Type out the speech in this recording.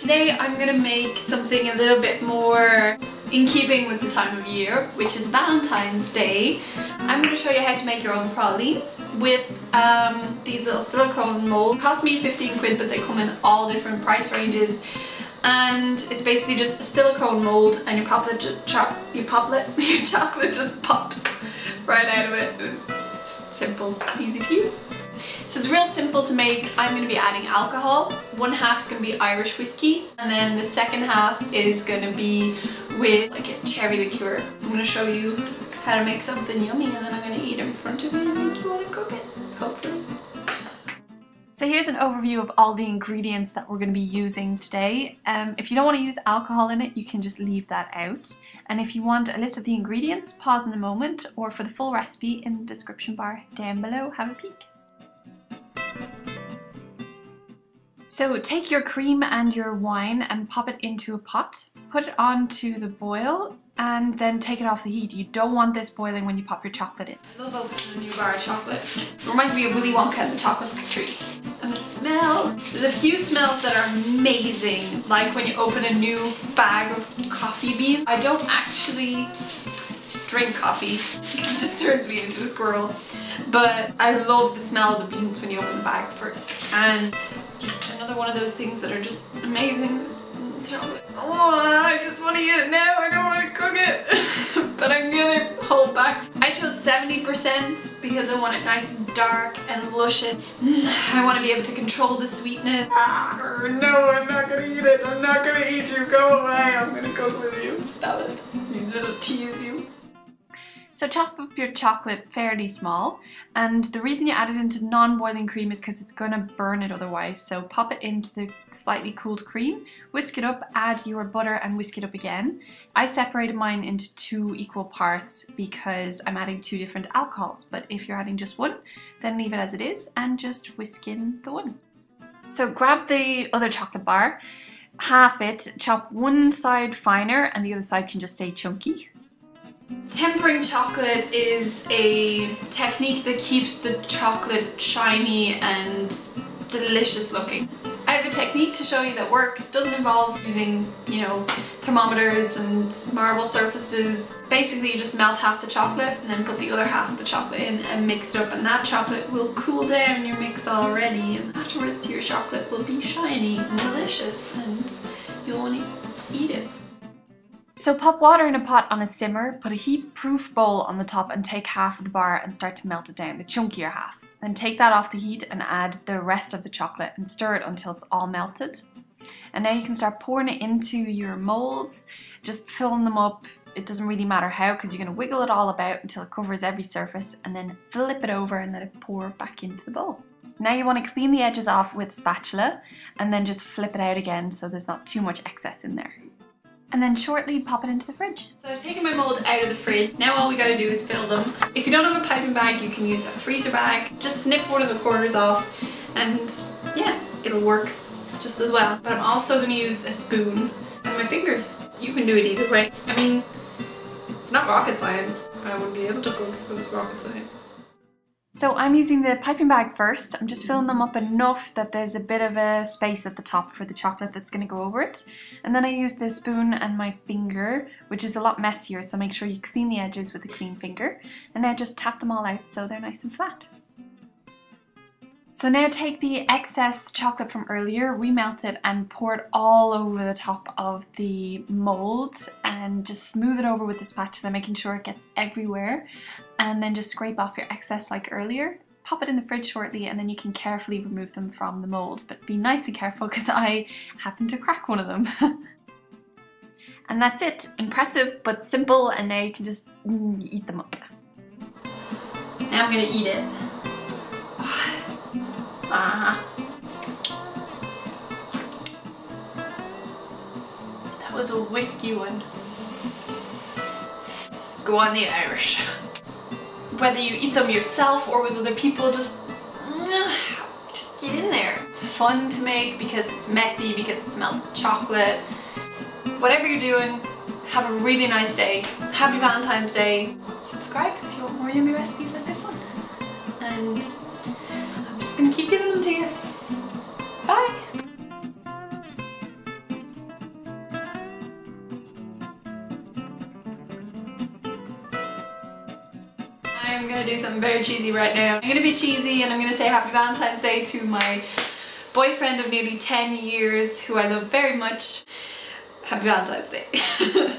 Today I'm going to make something a little bit more in keeping with the time of year, which is Valentine's Day. I'm going to show you how to make your own pralines with these little silicone molds. Cost me 15 quid, but they come in all different price ranges. And it's basically just a silicone mold, and your chocolate just pops right out of it. It's simple, easy to use. So it's real simple to make. I'm going to be adding alcohol. One half is going to be Irish whiskey, and then the second half is going to be with like a Cerry Liquor. I'm going to show you how to make something yummy, and then I'm going to eat in front of you and make you want to cook it, hopefully. So here's an overview of all the ingredients that we're going to be using today. If you don't want to use alcohol in it, you can just leave that out. And if you want a list of the ingredients, pause in a moment, or for the full recipe in the description bar down below, have a peek. So take your cream and your wine and pop it into a pot. Put it onto the boil and then take it off the heat. You don't want this boiling when you pop your chocolate in. I love opening a new bar of chocolate. It reminds me of Willy Wonka and the Chocolate Factory. And the smell, there's a few smells that are amazing, like when you open a new bag of coffee beans. I don't actually drink coffee because it just turns me into a squirrel, but I love the smell of the beans when you open the bag first. And just another one of those things that are just amazing. Oh, I just want to eat it now. I don't want to cook it, but I'm gonna hold back. I chose 70% because I want it nice and dark and luscious. I want to be able to control the sweetness. No, I'm not gonna eat it. I'm not gonna eat you. Go away. I'm gonna cook with you. Stop it. You little tease you. So chop up your chocolate fairly small, and the reason you add it into non-boiling cream is because it's going to burn it otherwise. So pop it into the slightly cooled cream, whisk it up, add your butter and whisk it up again. I separated mine into 2 equal parts because I'm adding 2 different alcohols, but if you're adding just one, then leave it as it is and just whisk in the one. So grab the other chocolate bar, half it, chop one side finer and the other side can just stay chunky. Tempering chocolate is a technique that keeps the chocolate shiny and delicious looking. I have a technique to show you that works. Doesn't involve using, you know, thermometers and marble surfaces. Basically you just melt half the chocolate and then put the other half of the chocolate in and mix it up, and that chocolate will cool down your mix already, and afterwards your chocolate will be shiny and delicious and you'll want to eat it. So pop water in a pot on a simmer, put a heat-proof bowl on the top and take half of the bar and start to melt it down, the chunkier half. Then take that off the heat and add the rest of the chocolate and stir it until it's all melted. And now you can start pouring it into your molds, just filling them up. It doesn't really matter how, because you're going to wiggle it all about until it covers every surface, and then flip it over and let it pour back into the bowl. Now you want to clean the edges off with a spatula and then just flip it out again so there's not too much excess in there. And then shortly pop it into the fridge. So I've taken my mold out of the fridge. Now all we gotta do is fill them. If you don't have a piping bag, you can use a freezer bag. Just snip one of the corners off and yeah, it'll work just as well. But I'm also gonna use a spoon and my fingers. You can do it either way. I mean, it's not rocket science. I wouldn't be able to cook if it was rocket science. So I'm using the piping bag first. I'm just filling them up enough that there's a bit of a space at the top for the chocolate that's going to go over it. And then I use the spoon and my finger, which is a lot messier, so make sure you clean the edges with a clean finger. And now just tap them all out so they're nice and flat. So now take the excess chocolate from earlier, remelt it and pour it all over the top of the mold and just smooth it over with the spatula, making sure it gets everywhere, and then just scrape off your excess like earlier. Pop it in the fridge shortly and then you can carefully remove them from the mold, but be nice and careful because I happened to crack one of them. And that's it. Impressive but simple, and now you can just eat them up. Now I'm gonna eat it. That was a whiskey one. Go on the Irish. Whether you eat them yourself or with other people, just get in there. It's fun to make because it's messy, because it's melted chocolate. Whatever you're doing, have a really nice day. Happy Valentine's Day. Subscribe if you want more yummy recipes like this one. And I'm just gonna keep giving them to you. Bye! I'm gonna do something very cheesy right now. I'm gonna be cheesy and I'm gonna say Happy Valentine's Day to my boyfriend of nearly 10 years who I love very much. Happy Valentine's Day.